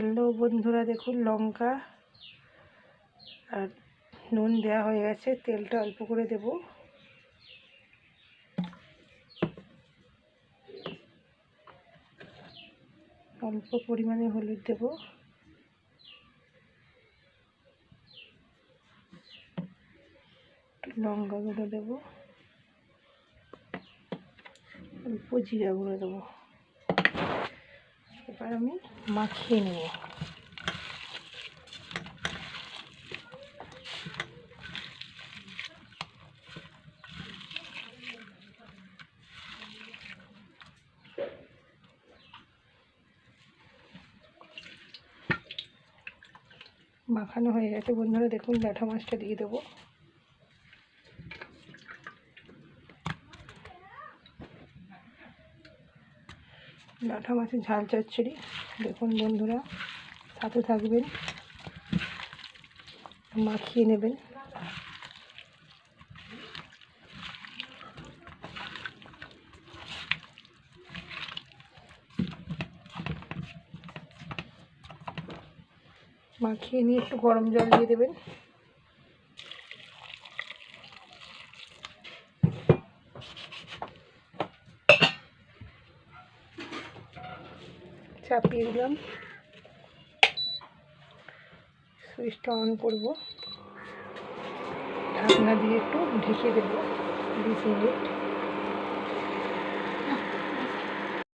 Hello বন্ধুরা, দেখুন লঙ্কা আর নুন দেওয়া হয়ে গেছে। তেলটা অল্প করে দেব। অল্প পরিমাণে হলুদ দেব। লঙ্কা গুঁড়ো দেব। অল্প জিরা গুঁড়ো দেবো। এবার আমি মাখিয়ে নেব। মাখানো হয়ে গেছে বন্ধুরা, দেখুন ল্যাঠা মাছটা দিয়ে দেবো। ল্যাঠা মাছের ঝাল চচ্চড়ি। দেখুন বন্ধুরা, সাথে থাকবেন, মাখিয়ে নেবেন। মাখিয়ে নিয়ে একটু গরম জল দিয়ে দেবেন। চাপিয়ে দিলাম। সুইচটা অন করব। ঢাকনা দিয়ে একটু ঢেকে দেবো 20 মিনিট।